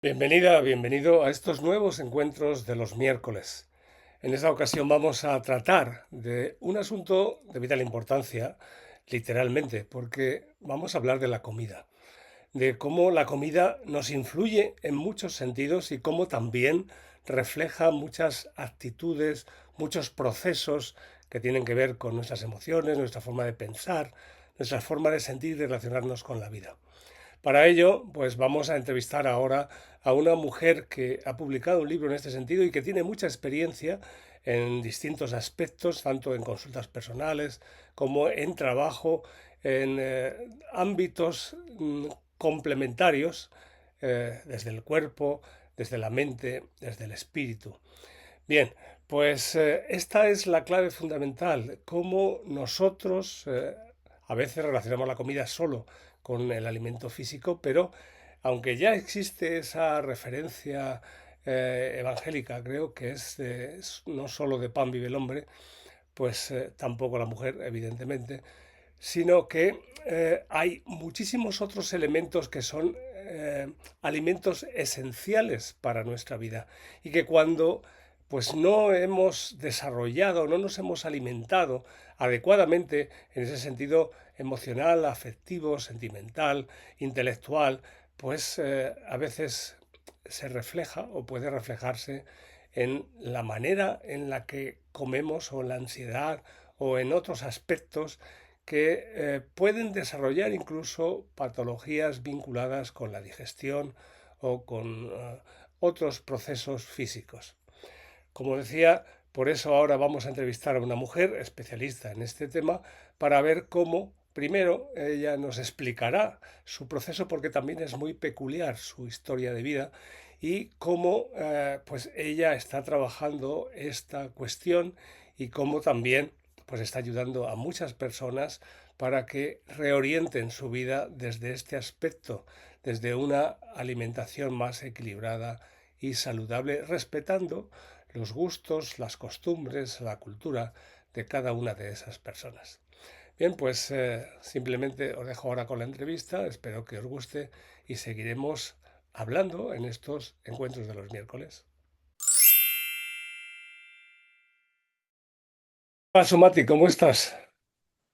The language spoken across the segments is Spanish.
Bienvenida, bienvenido a estos nuevos encuentros de los miércoles. En esta ocasión vamos a tratar de un asunto de vital importancia, literalmente, porque vamos a hablar de la comida, de cómo la comida nos influye en muchos sentidos y cómo también refleja muchas actitudes, muchos procesos que tienen que ver con nuestras emociones, nuestra forma de pensar, nuestra forma de sentir y relacionarnos con la vida. Para ello, pues vamos a entrevistar ahora a una mujer que ha publicado un libro en este sentido y que tiene mucha experiencia en distintos aspectos, tanto en consultas personales como en trabajo, en ámbitos complementarios, desde el cuerpo, desde la mente, desde el espíritu. Bien, pues esta es la clave fundamental, cómo nosotros a veces relacionamos la comida solo con el alimento físico, pero aunque ya existe esa referencia evangélica, creo que es no solo de pan vive el hombre, pues tampoco la mujer, evidentemente, sino que hay muchísimos otros elementos que son alimentos esenciales para nuestra vida y que cuando pues no hemos desarrollado, no nos hemos alimentado adecuadamente en ese sentido emocional, afectivo, sentimental, intelectual, pues a veces se refleja o puede reflejarse en la manera en la que comemos o en la ansiedad o en otros aspectos que pueden desarrollar incluso patologías vinculadas con la digestión o con otros procesos físicos. Como decía, por eso ahora vamos a entrevistar a una mujer especialista en este tema para ver cómo, primero, ella nos explicará su proceso porque también es muy peculiar su historia de vida y cómo pues ella está trabajando esta cuestión y cómo también pues está ayudando a muchas personas para que reorienten su vida desde este aspecto, desde una alimentación más equilibrada y saludable, respetando los gustos, las costumbres, la cultura de cada una de esas personas. Bien, pues simplemente os dejo ahora con la entrevista, espero que os guste y seguiremos hablando en estos encuentros de los miércoles. Hola, Sumati, ¿cómo estás?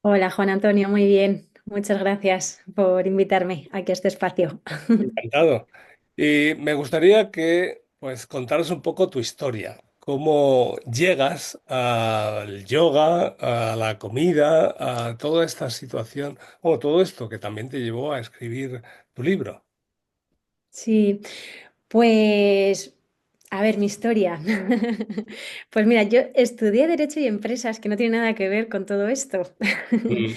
Hola Juan Antonio, muy bien. Muchas gracias por invitarme aquí a este espacio. Encantado. Y me gustaría que pues contaras un poco tu historia, cómo llegas al yoga, a la comida, a toda esta situación, o todo esto que también te llevó a escribir tu libro. Sí, pues a ver, mi historia. Pues mira, yo estudié Derecho y Empresas, que no tiene nada que ver con todo esto. Mm,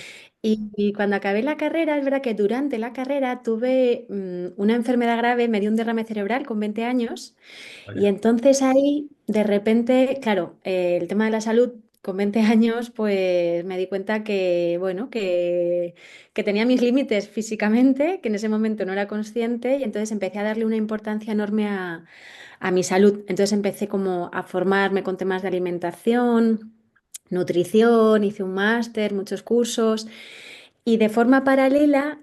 Y cuando acabé la carrera, es verdad que durante la carrera tuve una enfermedad grave, me dio un derrame cerebral con 20 años. Y vaya. entonces ahí, de repente, claro, el tema de la salud con 20 años, pues me di cuenta que, bueno, que tenía mis límites físicamente, que en ese momento no era consciente, y entonces empecé a darle una importancia enorme a mi salud. Entonces empecé como a formarme con temas de alimentación, nutrición, hice un máster, muchos cursos. Y de forma paralela,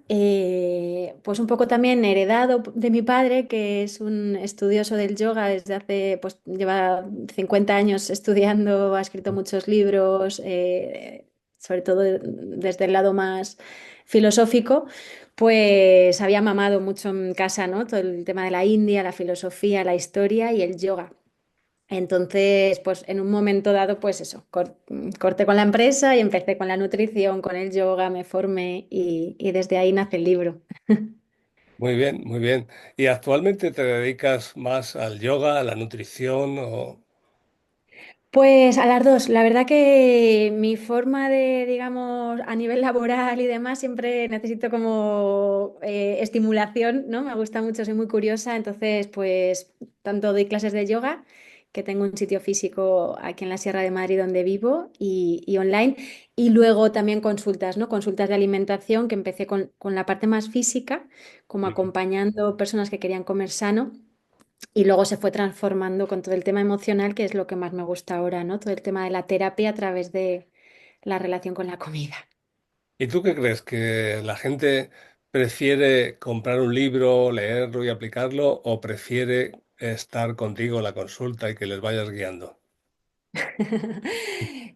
pues un poco también heredado de mi padre, que es un estudioso del yoga desde hace, pues lleva 50 años estudiando, ha escrito muchos libros, sobre todo desde el lado más filosófico, pues había mamado mucho en casa, ¿no? Todo el tema de la India, la filosofía, la historia y el yoga. Entonces, pues en un momento dado, pues eso, corté con la empresa y empecé con la nutrición, con el yoga, me formé y desde ahí nace el libro. Muy bien, muy bien. ¿Y actualmente te dedicas más al yoga, a la nutrición o... Pues a las dos, la verdad que mi forma de, digamos, a nivel laboral y demás, siempre necesito como estimulación, ¿no? Me gusta mucho, soy muy curiosa, entonces pues tanto doy clases de yoga, que tengo un sitio físico aquí en la Sierra de Madrid donde vivo y online, y luego también consultas, ¿no? Consultas de alimentación, que empecé con la parte más física, como Ujú. acompañando personas que querían comer sano. Y luego se fue transformando con todo el tema emocional, que es lo que más me gusta ahora, ¿no? Todo el tema de la terapia a través de la relación con la comida. ¿Y tú qué crees? ¿Que la gente prefiere comprar un libro, leerlo y aplicarlo o prefiere estar contigo en la consulta y que les vayas guiando?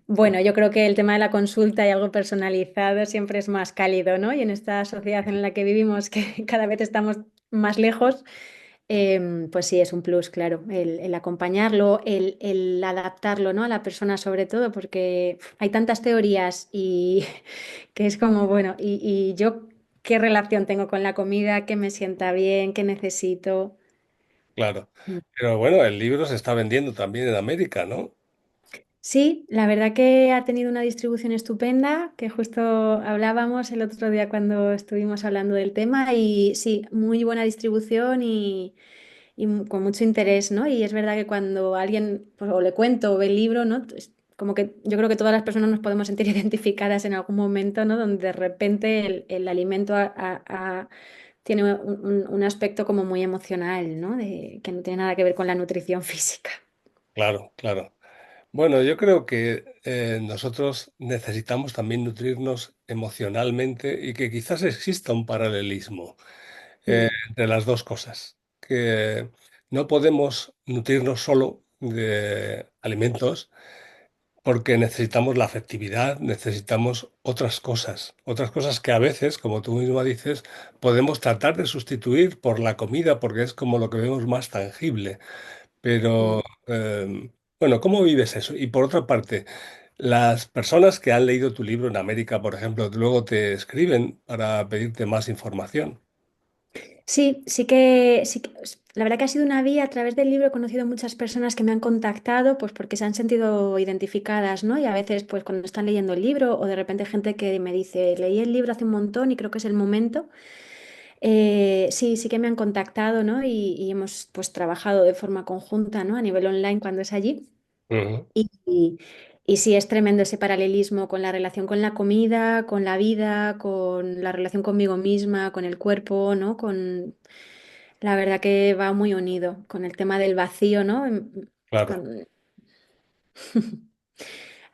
Bueno, yo creo que el tema de la consulta y algo personalizado siempre es más cálido, ¿no? Y en esta sociedad en la que vivimos, que cada vez estamos más lejos, pues sí, es un plus, claro, el acompañarlo, el adaptarlo, ¿no? A la persona sobre todo, porque hay tantas teorías y que es como, bueno, y yo qué relación tengo con la comida, qué me sienta bien, qué necesito. Claro. Mm. Pero bueno, el libro se está vendiendo también en América, ¿no? Sí, la verdad que ha tenido una distribución estupenda, que justo hablábamos el otro día cuando estuvimos hablando del tema y sí, muy buena distribución y con mucho interés, ¿no? Y es verdad que cuando alguien pues, o le cuento o ve el libro, ¿no? Es como que yo creo que todas las personas nos podemos sentir identificadas en algún momento, ¿no? Donde de repente el alimento tiene un aspecto como muy emocional, ¿no? Que no tiene nada que ver con la nutrición física. Claro, claro. Bueno, yo creo que nosotros necesitamos también nutrirnos emocionalmente y que quizás exista un paralelismo Mm, entre las dos cosas, que no podemos nutrirnos solo de alimentos porque necesitamos la afectividad, necesitamos otras cosas que a veces, como tú misma dices, podemos tratar de sustituir por la comida porque es como lo que vemos más tangible. Pero, mm. bueno, ¿cómo vives eso? Y por otra parte, las personas que han leído tu libro en América, por ejemplo, luego te escriben para pedirte más información. Sí, la verdad que ha sido una vía, a través del libro he conocido muchas personas que me han contactado, pues porque se han sentido identificadas, ¿no? Y a veces, pues cuando están leyendo el libro, o de repente gente que me dice, leí el libro hace un montón y creo que es el momento. Sí, sí que me han contactado, ¿no? Y hemos pues trabajado de forma conjunta, ¿no? A nivel online cuando es allí. Ujú. Y, y sí, es tremendo ese paralelismo con la relación con la comida, con la vida, con la relación conmigo misma, con el cuerpo, ¿no? La verdad que va muy unido con el tema del vacío, ¿no? Claro, Con-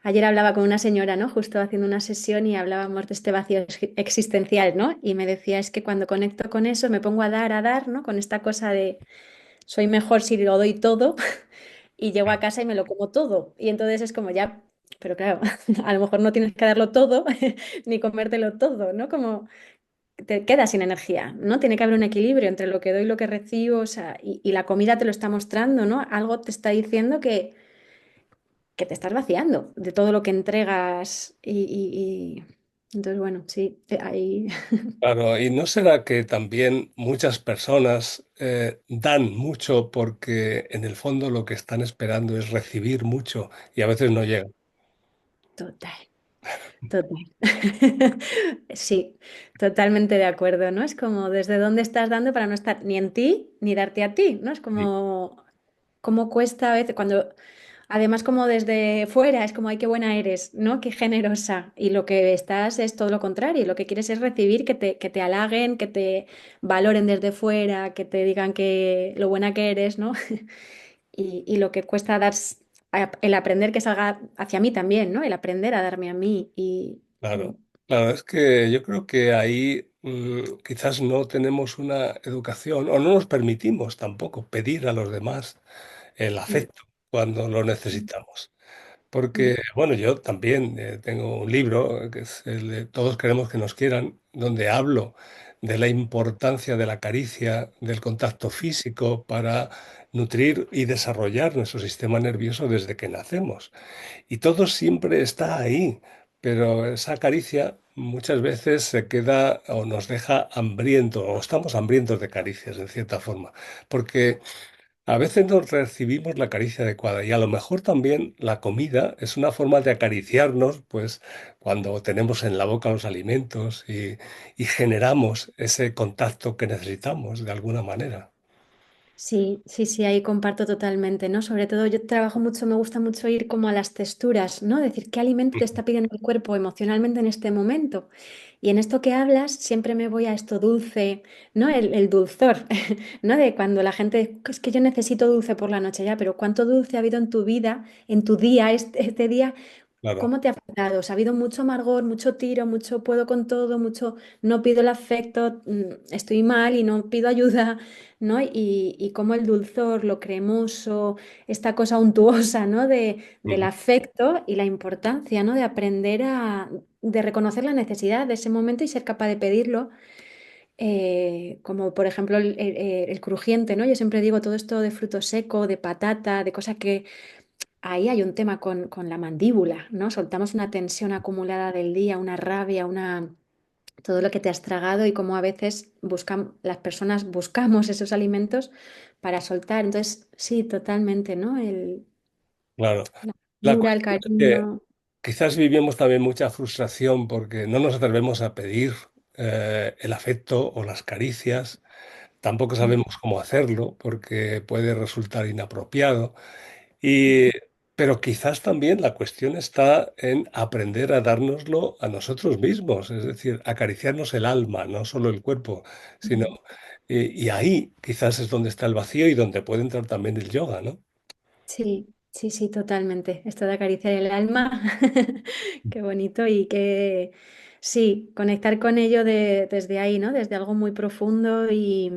Ayer hablaba con una señora, ¿no? Justo haciendo una sesión y hablábamos de este vacío existencial, ¿no? Y me decía, es que cuando conecto con eso me pongo a dar, ¿no? Con esta cosa de soy mejor si lo doy todo y llego a casa y me lo como todo. Y entonces es como ya, pero claro, a lo mejor no tienes que darlo todo ni comértelo todo, ¿no? Como te quedas sin energía, ¿no? Tiene que haber un equilibrio entre lo que doy y lo que recibo, o sea, y la comida te lo está mostrando, ¿no? Algo te está diciendo que te estás vaciando de todo lo que entregas entonces, bueno, sí, ahí. claro. ¿Y no será que también muchas personas dan mucho porque en el fondo lo que están esperando es recibir mucho y a veces no llegan? Total. Total. Sí, totalmente de acuerdo, ¿no? Es como desde dónde estás dando para no estar ni en ti ni darte a ti, ¿no? Es Sí. como cómo cuesta a veces cuando además como desde fuera es como ay qué buena eres, ¿no? Qué generosa y lo que estás es todo lo contrario, lo que quieres es recibir que te halaguen, que te valoren desde fuera, que te digan que lo buena que eres, ¿no? Y lo que cuesta el aprender que salga hacia mí también, ¿no? El aprender a darme a mí Claro, claro, es que yo creo que ahí quizás no tenemos una educación o no nos permitimos tampoco pedir a los demás el mm, afecto cuando lo mm, necesitamos. Porque, mm, bueno, yo también tengo un libro que es el de Todos queremos que nos quieran, donde hablo de la importancia de la caricia, del contacto físico para nutrir y desarrollar nuestro sistema nervioso desde que nacemos. Y todo siempre está ahí, pero esa caricia muchas veces se queda o nos deja hambrientos, o estamos hambrientos de caricias en cierta forma, porque a veces no recibimos la caricia adecuada y a lo mejor también la comida es una forma de acariciarnos, pues cuando tenemos en la boca los alimentos y generamos ese contacto que necesitamos de alguna manera. Sí, sí, sí, ahí comparto totalmente, ¿no? Sobre todo yo trabajo mucho, me gusta mucho ir como a las texturas, ¿no? Decir, ¿qué alimento te está pidiendo el cuerpo emocionalmente en este momento? Y en esto que hablas, siempre me voy a esto dulce, ¿no? El dulzor, ¿no? De cuando la gente, es que yo necesito dulce por la noche ya, pero ¿cuánto dulce ha habido en tu vida, en tu día, este día? claro. ¿Cómo te ha afectado? O sea, ha habido mucho amargor, mucho tiro, mucho puedo con todo, mucho no pido el afecto, estoy mal y no pido ayuda, ¿no? Y cómo el dulzor, lo cremoso, esta cosa untuosa, ¿no? Del Ujú. afecto y la importancia, ¿no? De aprender de reconocer la necesidad de ese momento y ser capaz de pedirlo. Como por ejemplo el crujiente, ¿no? Yo siempre digo todo esto de fruto seco, de patata, de cosas que ahí hay un tema con la mandíbula, ¿no? Soltamos una tensión acumulada del día, una rabia, todo lo que te has tragado y cómo a veces las personas buscamos esos alimentos para soltar. Entonces, sí, totalmente, ¿no? Claro. La La ternura, el cuestión es que cariño. quizás vivimos también mucha frustración porque no nos atrevemos a pedir el afecto o las caricias. Tampoco sabemos cómo hacerlo porque puede resultar inapropiado. Y, pero quizás también la cuestión está en aprender a dárnoslo a nosotros mismos, es decir, acariciarnos el alma, no solo el cuerpo, sino... Y ahí quizás es donde está el vacío y donde puede entrar también el yoga, ¿no? Sí, sí, sí, totalmente. Esto de acariciar el alma, qué bonito y que sí, conectar con ello desde ahí, ¿no? Desde algo muy profundo y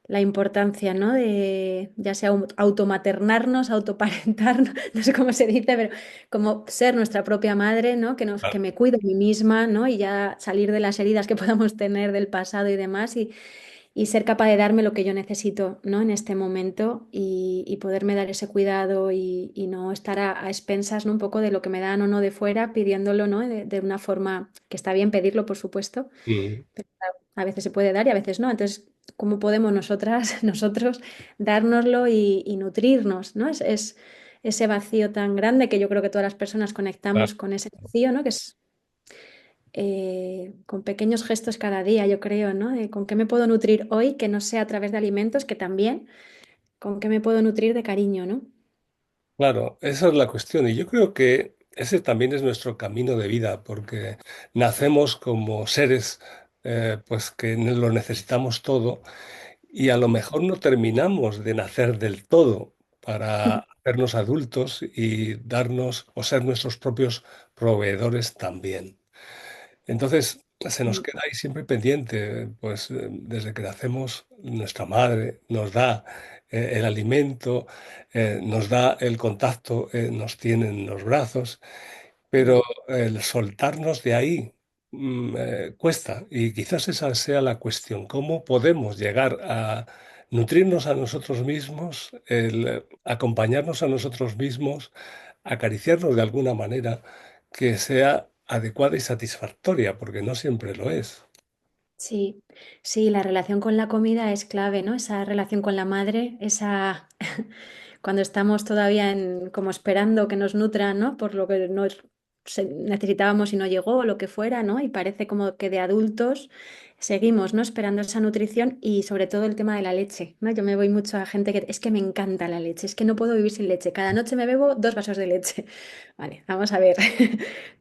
la importancia, ¿no? De ya sea automaternarnos, autoparentarnos, no sé cómo se dice, pero como ser nuestra propia madre, ¿no? Que Claro. me cuido a mí misma, ¿no? Y ya salir de las heridas que podamos tener del pasado y demás y ser capaz de darme lo que yo necesito, ¿no? En este momento y poderme dar ese cuidado y no estar a expensas, ¿no? Un poco de lo que me dan o no de fuera, pidiéndolo, ¿no? De una forma que está bien pedirlo, por supuesto, Mm. pero a veces se puede dar y a veces no. Entonces, ¿cómo podemos nosotras, nosotros, dárnoslo y nutrirnos, ¿no? Es ese vacío tan grande que yo creo que todas las personas Claro. conectamos con ese vacío, ¿no? Que es con pequeños gestos cada día, yo creo, ¿no? De con qué me puedo nutrir hoy, que no sea a través de alimentos, que también, con qué me puedo nutrir de cariño, ¿no? Claro, esa es la cuestión. Y yo creo que ese también es nuestro camino de vida, porque nacemos como seres pues que lo necesitamos todo y a lo mejor no terminamos de nacer del todo para hacernos adultos y darnos o ser nuestros propios proveedores también. Entonces, se nos queda ahí siempre pendiente, pues desde que nacemos, nuestra madre nos da el alimento, nos da el contacto, nos tiene en los brazos, pero el soltarnos de ahí cuesta. Y quizás esa sea la cuestión, ¿cómo podemos llegar a nutrirnos a nosotros mismos, el acompañarnos a nosotros mismos, acariciarnos de alguna manera que sea adecuada y satisfactoria, porque no siempre lo es. Sí, sí, la relación con la comida es clave, ¿no? Esa relación con la madre, esa cuando estamos todavía como esperando que nos nutran, ¿no? Por lo que necesitábamos y no llegó o lo que fuera, ¿no? Y parece como que de adultos seguimos, ¿no? Esperando esa nutrición y sobre todo el tema de la leche, ¿no? Yo me voy mucho a gente que es que me encanta la leche, es que no puedo vivir sin leche. Cada noche me bebo 2 vasos de leche. Vale, vamos a ver.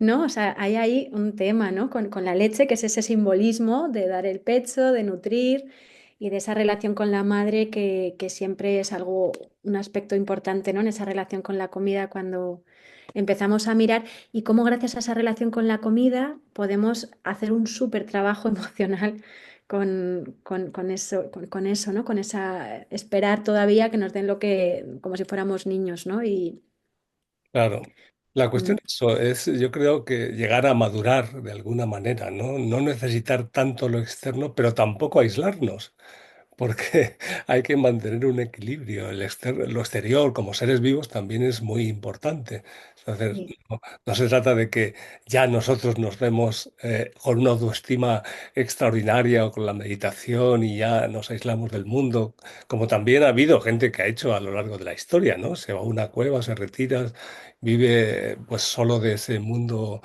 ¿No? O sea, hay ahí un tema, ¿no? Con la leche, que es ese simbolismo de dar el pecho, de nutrir y de esa relación con la madre que siempre es algo, un aspecto importante, ¿no? En esa relación con la comida cuando empezamos a mirar y cómo gracias a esa relación con la comida podemos hacer un súper trabajo emocional con eso, ¿no? Con esa esperar todavía que nos den lo que, como si fuéramos niños, ¿no? Claro. La cuestión Mm, es eso, es yo creo que llegar a madurar de alguna manera, ¿no? No necesitar tanto lo externo, pero tampoco aislarnos. Porque hay que mantener un equilibrio. Lo exterior, como seres vivos, también es muy importante. Entonces, sí, no se trata de que ya nosotros nos vemos con una autoestima extraordinaria o con la meditación y ya nos aislamos del mundo, como también ha habido gente que ha hecho a lo largo de la historia, ¿no? Se va a una cueva, se retira, vive pues solo de ese mundo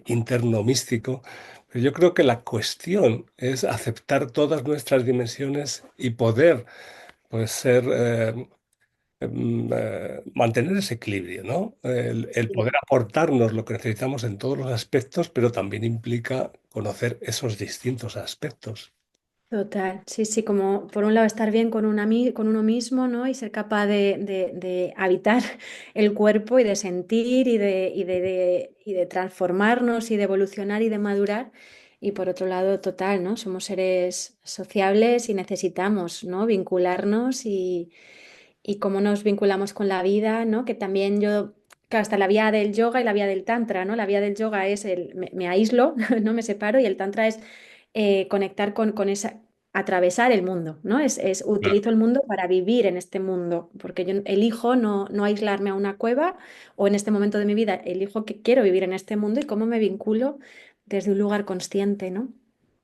interno místico. Pero yo creo que la cuestión es aceptar todas nuestras dimensiones y poder, pues, mantener ese equilibrio, ¿no? El poder sí. aportarnos lo que necesitamos en todos los aspectos, pero también implica conocer esos distintos aspectos. Total, sí, sí, como por un lado estar bien con, con uno mismo, ¿no? Y ser capaz de habitar el cuerpo y de sentir y de transformarnos y de evolucionar y de madurar. Y por otro lado, total, ¿no? Somos seres sociables y necesitamos, ¿no? Vincularnos y cómo nos vinculamos con la vida, ¿no? Que también yo, claro, está la vía del yoga y la vía del tantra, ¿no? La vía del yoga es me aíslo, no me separo, y el tantra es conectar con esa, atravesar el mundo, ¿no? Claro. Utilizo el mundo para vivir en este mundo, porque yo elijo no aislarme a una cueva o en este momento de mi vida elijo que quiero vivir en este mundo y cómo me vinculo desde un lugar consciente, ¿no?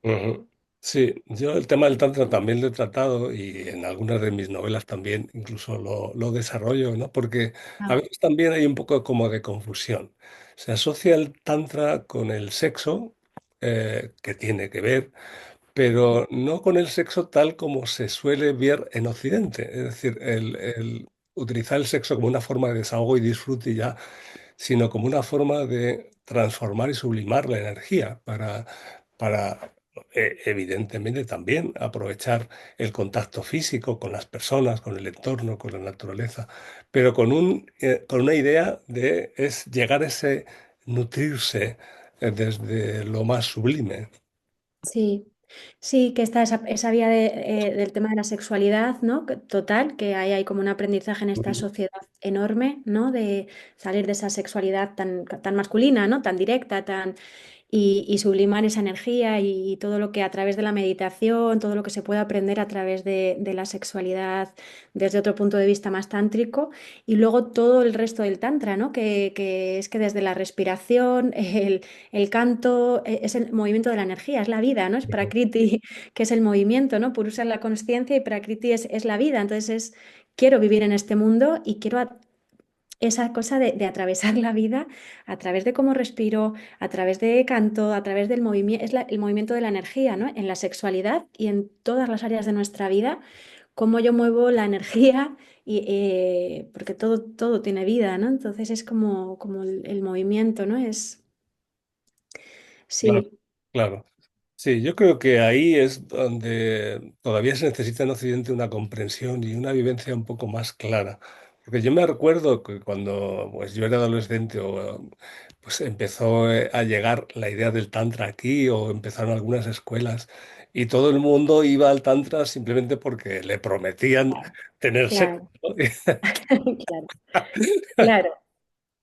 Ujú. Sí, yo el tema del tantra también lo he tratado y en algunas de mis novelas también incluso lo desarrollo, ¿no? Porque a Ah, veces también hay un poco como de confusión. Se asocia el tantra con el sexo, que tiene que ver, pero no con el sexo tal como se suele ver en Occidente. Es decir, el utilizar el sexo como una forma de desahogo y disfrute y ya, sino como una forma de transformar y sublimar la energía para evidentemente también aprovechar el contacto físico con las personas, con el entorno, con la naturaleza, pero con una idea de es llegar a ese nutrirse desde lo más sublime. sí. Sí, que está esa vía del tema de la sexualidad, ¿no? Total, que hay como un aprendizaje en esta Ujú. sociedad enorme, ¿no? De salir de esa sexualidad tan masculina, ¿no? Tan directa, y sublimar esa energía y todo lo que a través de la meditación, todo lo que se puede aprender a través de la sexualidad desde otro punto de vista más tántrico y luego todo el resto del tantra, ¿no? Que es que desde la respiración, el canto, es el movimiento de la energía, es la vida, ¿no? Es Prakriti, que es el movimiento, ¿no? Purusha es la consciencia y Prakriti es la vida, entonces quiero vivir en este mundo y quiero esa cosa de atravesar la vida a través de cómo respiro, a través de canto, a través del movimiento, el movimiento de la energía, ¿no? En la sexualidad y en todas las áreas de nuestra vida, cómo yo muevo la energía y porque todo tiene vida, ¿no? Entonces es como el movimiento, ¿no? Claro, Sí, claro. Sí, yo creo que ahí es donde todavía se necesita en Occidente una comprensión y una vivencia un poco más clara. Porque yo me recuerdo que cuando pues, yo era adolescente o pues empezó a llegar la idea del tantra aquí o empezaron algunas escuelas y todo el mundo iba al tantra simplemente porque le prometían tener sexo, claro, ¿no? claro, claro.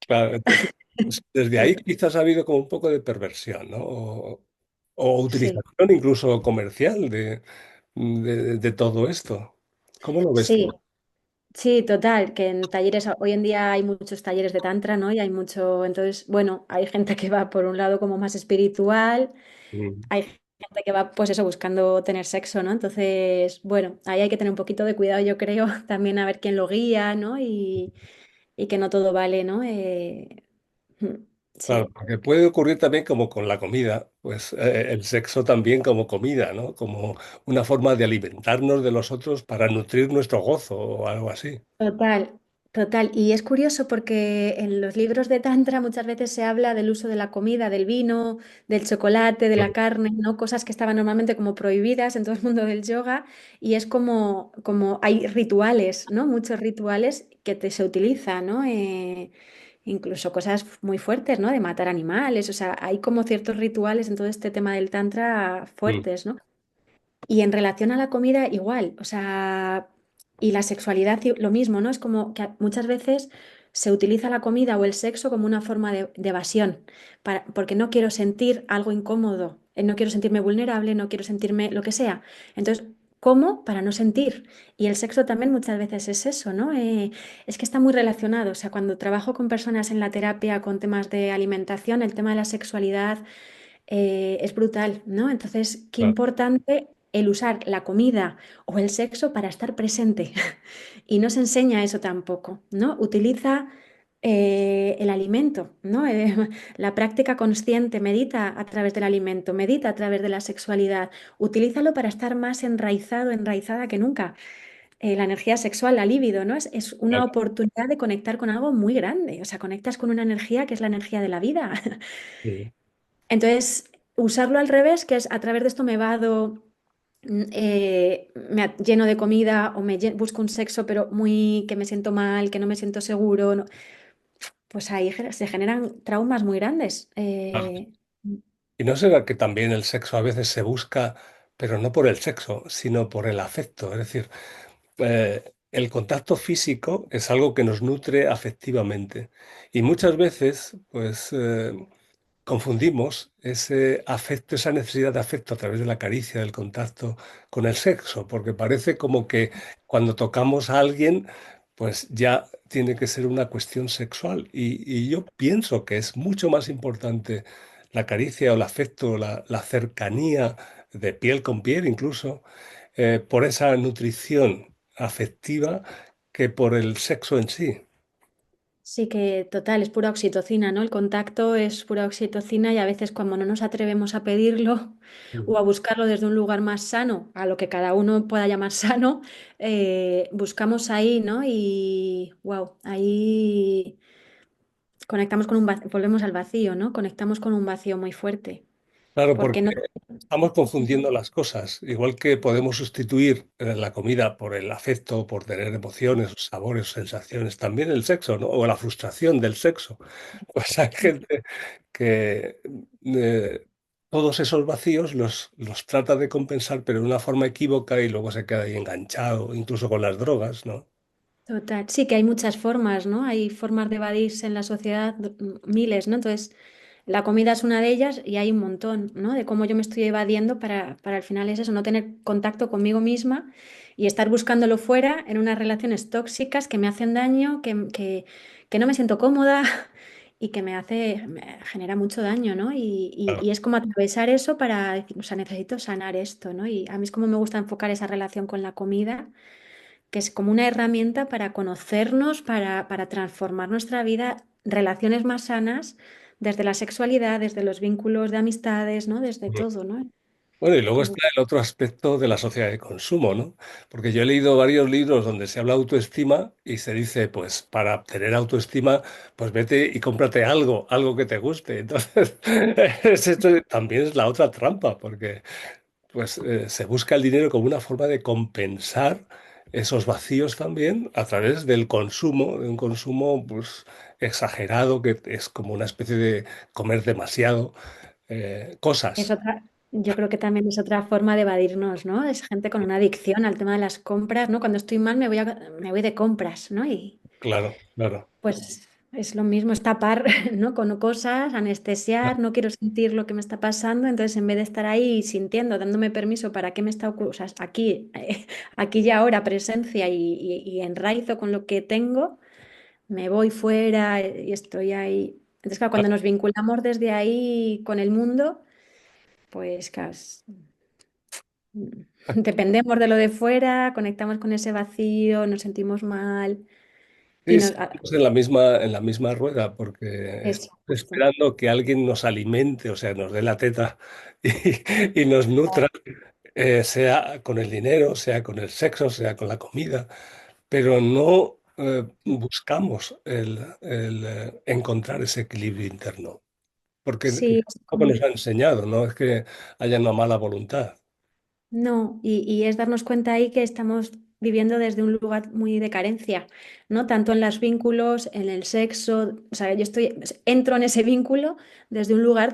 Claro, entonces, pues, desde ahí quizás ha habido como un poco de perversión, ¿no? O Sí, utilización incluso comercial de todo esto. ¿Cómo lo ves tú? sí. Sí, total, que en talleres, hoy en día hay muchos talleres de tantra, ¿no? Y hay mucho, entonces, bueno, hay gente que va por un lado como más espiritual, Mm, hay gente que va, pues eso, buscando tener sexo, ¿no? Entonces, bueno, ahí hay que tener un poquito de cuidado, yo creo, también a ver quién lo guía, ¿no? Y que no todo vale, ¿no? claro, Sí. porque puede ocurrir también como con la comida, pues el sexo también como comida, ¿no? Como una forma de alimentarnos de los otros para nutrir nuestro gozo o algo así. Total, total. Y es curioso porque en los libros de Tantra muchas veces se habla del uso de la comida, del vino, del chocolate, de la Claro. carne, ¿no? Cosas que estaban normalmente como prohibidas en todo el mundo del yoga. Y es como hay rituales, ¿no? Muchos rituales se utilizan, ¿no? Incluso cosas muy fuertes, ¿no? De matar animales. O sea, hay como ciertos rituales en todo este tema del Tantra Mm, fuertes, ¿no? Y en relación a la comida, igual, o sea, y la sexualidad, lo mismo, ¿no? Es como que muchas veces se utiliza la comida o el sexo como una forma de evasión, porque no quiero sentir algo incómodo, no quiero sentirme vulnerable, no quiero sentirme lo que sea. Entonces, ¿cómo? Para no sentir. Y el sexo también muchas veces es eso, ¿no? Es que está muy relacionado. O sea, cuando trabajo con personas en la terapia con temas de alimentación, el tema de la sexualidad es brutal, ¿no? Entonces, qué claro, importante el usar la comida o el sexo para estar presente. Y no se enseña eso tampoco, ¿no? Utiliza el alimento, ¿no? La práctica consciente, medita a través del alimento, medita a través de la sexualidad, utilízalo para estar más enraizado, enraizada que nunca. La energía sexual, la libido, ¿no? Es una claro. oportunidad de conectar con algo muy grande, o sea, conectas con una energía que es la energía de la vida. Sí. Entonces, usarlo al revés, que es a través de esto me vado, lleno de comida o busco un sexo pero muy que me siento mal, que no me siento seguro, pues ahí se generan traumas muy grandes. Y no será que también el sexo a veces se busca, pero no por el sexo, sino por el afecto. Es decir, el contacto físico es algo que nos nutre afectivamente. Y muchas veces, pues, confundimos ese afecto, esa necesidad de afecto a través de la caricia, del contacto con el sexo, porque parece como que cuando tocamos a alguien, pues ya tiene que ser una cuestión sexual. Y yo pienso que es mucho más importante la caricia o el afecto, la cercanía de piel con piel incluso, por esa nutrición afectiva que por el sexo en sí. Sí que total, es pura oxitocina, ¿no? El contacto es pura oxitocina y a veces cuando no nos atrevemos a pedirlo o a buscarlo desde un lugar más sano, a lo que cada uno pueda llamar sano, buscamos ahí, ¿no? Y wow, ahí conectamos con volvemos al vacío, ¿no? Conectamos con un vacío muy fuerte. Claro, Porque porque no. estamos confundiendo las cosas. Igual que podemos sustituir la comida por el afecto, por tener emociones, sabores, sensaciones, también el sexo, ¿no? O la frustración del sexo. Pues hay gente que todos esos vacíos los trata de compensar, pero de una forma equívoca y luego se queda ahí enganchado, incluso con las drogas, ¿no? Total, sí que hay muchas formas, ¿no? Hay formas de evadirse en la sociedad, miles, ¿no? Entonces, la comida es una de ellas y hay un montón, ¿no? De cómo yo me estoy evadiendo para al final es eso, no tener contacto conmigo misma y estar buscándolo fuera en unas relaciones tóxicas que me hacen daño, que no me siento cómoda y que me genera mucho daño, ¿no? Claro. Y es como atravesar eso para decir, o sea, necesito sanar esto, ¿no? Y a mí es como me gusta enfocar esa relación con la comida que es como una herramienta para conocernos, para transformar nuestra vida, relaciones más sanas, desde la sexualidad, desde los vínculos de amistades, ¿no? Desde todo, ¿no? Bueno, y luego Como, está el otro aspecto de la sociedad de consumo, ¿no? Porque yo he leído varios libros donde se habla de autoestima y se dice, pues para tener autoestima, pues vete y cómprate algo, algo que te guste. Entonces, esto también es la otra trampa, porque pues se busca el dinero como una forma de compensar esos vacíos también a través del consumo, de un consumo pues exagerado, que es como una especie de comer demasiado es cosas. otra, yo creo que también es otra forma de evadirnos, ¿no? Es gente con una adicción al tema de las compras, ¿no? Cuando estoy mal me voy de compras, ¿no? Y Claro, claro. pues es lo mismo, es tapar, ¿no? Con cosas, anestesiar, no quiero sentir lo que me está pasando, entonces en vez de estar ahí sintiendo, dándome permiso para qué me está ocurriendo, o sea, aquí, aquí y ahora presencia y enraizo con lo que tengo, me voy fuera y estoy ahí. Entonces, claro, cuando nos vinculamos desde ahí con el mundo, pues claro, dependemos de lo de fuera, conectamos con ese vacío, nos sentimos mal y Sí, seguimos en la misma rueda, porque eso, estamos justo. esperando que alguien nos alimente, o sea, nos dé la teta y nos nutra, sea con el dinero, sea con el sexo, sea con la comida, pero no buscamos el encontrar ese equilibrio interno, porque Sí, es tampoco nos como. ha enseñado, no es que haya una mala voluntad. No, y es darnos cuenta ahí que estamos viviendo desde un lugar muy de carencia, ¿no? Tanto en los vínculos, en el sexo, o sea, entro en ese vínculo desde un lugar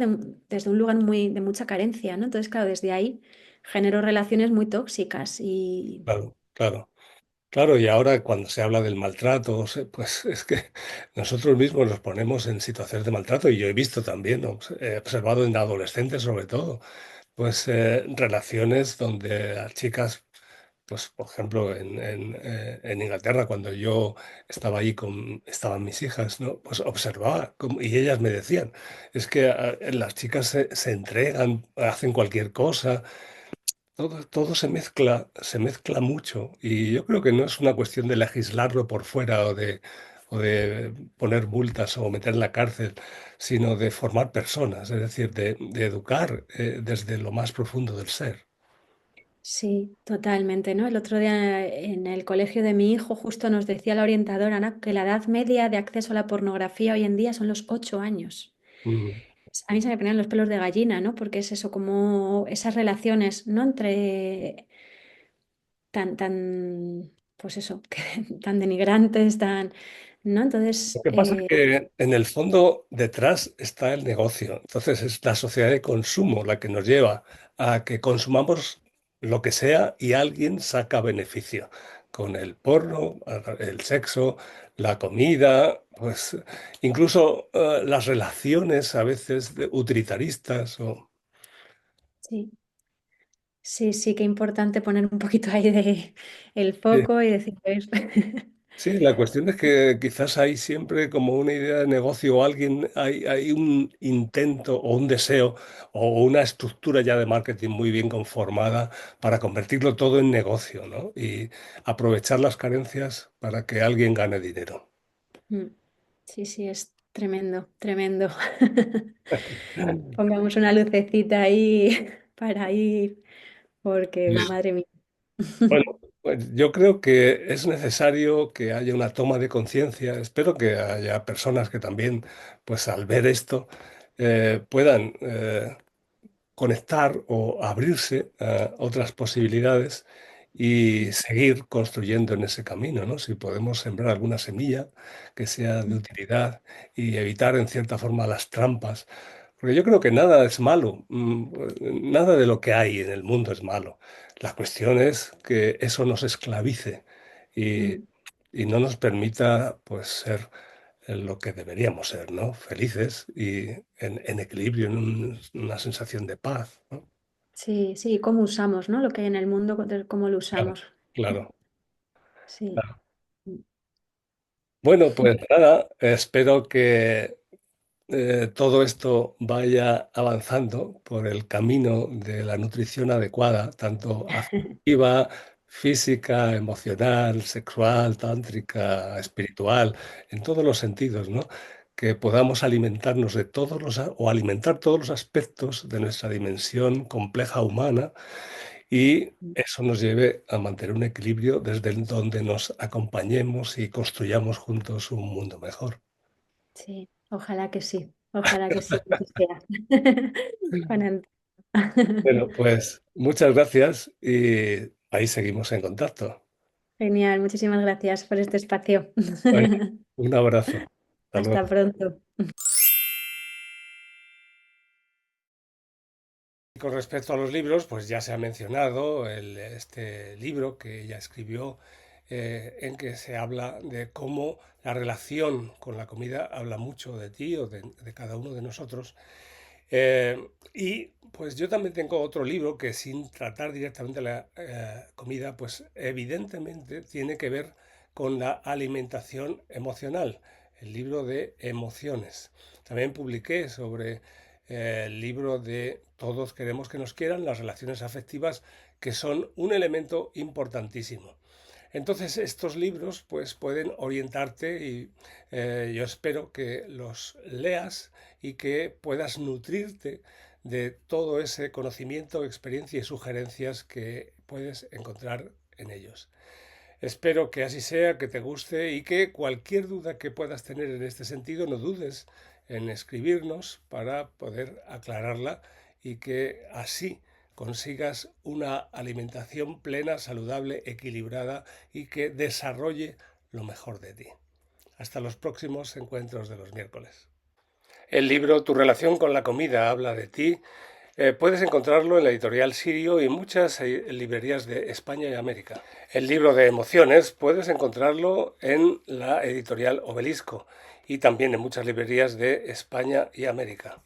muy de mucha carencia, ¿no? Entonces, claro, desde ahí genero relaciones muy tóxicas y Claro, claro. Claro, y ahora cuando se habla del maltrato, pues es que nosotros mismos nos ponemos en situaciones de maltrato y yo he visto también, ¿no? He observado en adolescentes sobre todo, pues relaciones donde las chicas, pues por ejemplo en Inglaterra cuando yo estaba ahí estaban mis hijas, ¿no? Pues observaba y ellas me decían, es que las chicas se entregan, hacen cualquier cosa. Todo se mezcla mucho y yo creo que no es una cuestión de legislarlo por fuera o de poner multas o meter en la cárcel, sino de formar personas, es decir, de educar desde lo más profundo del ser. sí, totalmente, ¿no? El otro día en el colegio de mi hijo justo nos decía la orientadora, ¿no? Que la edad media de acceso a la pornografía hoy en día son los 8 años. Mm, a mí se me ponían los pelos de gallina, ¿no? Porque es eso, como esas relaciones, ¿no? Entre pues eso, tan denigrantes, ¿no? Lo Entonces, que pasa es que en el fondo detrás está el negocio. Entonces es la sociedad de consumo la que nos lleva a que consumamos lo que sea y alguien saca beneficio con el porno, el sexo, la comida, pues incluso las relaciones a veces utilitaristas. sí, sí, sí, qué importante poner un poquito ahí de el Sí. foco y decir, "A ver". Sí, la cuestión es que quizás hay siempre como una idea de negocio o alguien, hay un intento o un deseo o una estructura ya de marketing muy bien conformada para convertirlo todo en negocio, ¿no? Y aprovechar las carencias para que alguien gane dinero. Mm. Sí, sí, es tremendo, tremendo. Pongamos una lucecita ahí para ir, porque madre mía. Bueno, pues yo creo que es necesario que haya una toma de conciencia. Espero que haya personas que también, pues al ver esto, puedan conectar o abrirse a otras posibilidades y seguir construyendo en ese camino, ¿no? Si podemos sembrar alguna semilla que sea de utilidad y evitar en cierta forma las trampas, porque yo creo que nada es malo, nada de lo que hay en el mundo es malo. La cuestión es que eso nos esclavice y, Mm. y no nos permita, pues, ser lo que deberíamos ser, ¿no? Felices y en equilibrio, en una sensación de paz, ¿no? Sí, sí, cómo usamos, ¿no? Lo que hay en el mundo, cómo lo Claro, usamos. claro, Sí. claro. Bueno, pues nada, espero que todo esto vaya avanzando por el camino de la nutrición adecuada, tanto afectiva, física, emocional, sexual, tántrica, espiritual, en todos los sentidos, ¿no? Que podamos alimentarnos de todos o alimentar todos los aspectos de nuestra dimensión compleja humana y eso nos lleve a mantener un equilibrio desde donde nos acompañemos y construyamos juntos un mundo mejor. Sí, ojalá que sí, que así sea. Con Bueno, pues muchas gracias y ahí seguimos en contacto. Genial, muchísimas gracias por este espacio. Oye, un abrazo. Hasta Hasta luego. pronto. Con respecto a los libros, pues ya se ha mencionado este libro que ella escribió en que se habla de cómo la relación con la comida habla mucho de ti o de cada uno de nosotros. Eh, y pues yo también tengo otro libro que sin tratar directamente la comida, pues evidentemente tiene que ver con la alimentación emocional, el libro de emociones. También publiqué sobre el libro de Todos queremos que nos quieran, las relaciones afectivas, que son un elemento importantísimo. Entonces estos libros pues pueden orientarte y yo espero que los leas y que puedas nutrirte de todo ese conocimiento, experiencia y sugerencias que puedes encontrar en ellos. Espero que así sea, que te guste y que cualquier duda que puedas tener en este sentido no dudes en escribirnos para poder aclararla y que así consigas una alimentación plena, saludable, equilibrada y que desarrolle lo mejor de ti. Hasta los próximos encuentros de los miércoles. El libro Tu relación con la comida habla de ti. Puedes encontrarlo en la editorial Sirio y muchas librerías de España y América. El libro de emociones puedes encontrarlo en la editorial Obelisco y también en muchas librerías de España y América.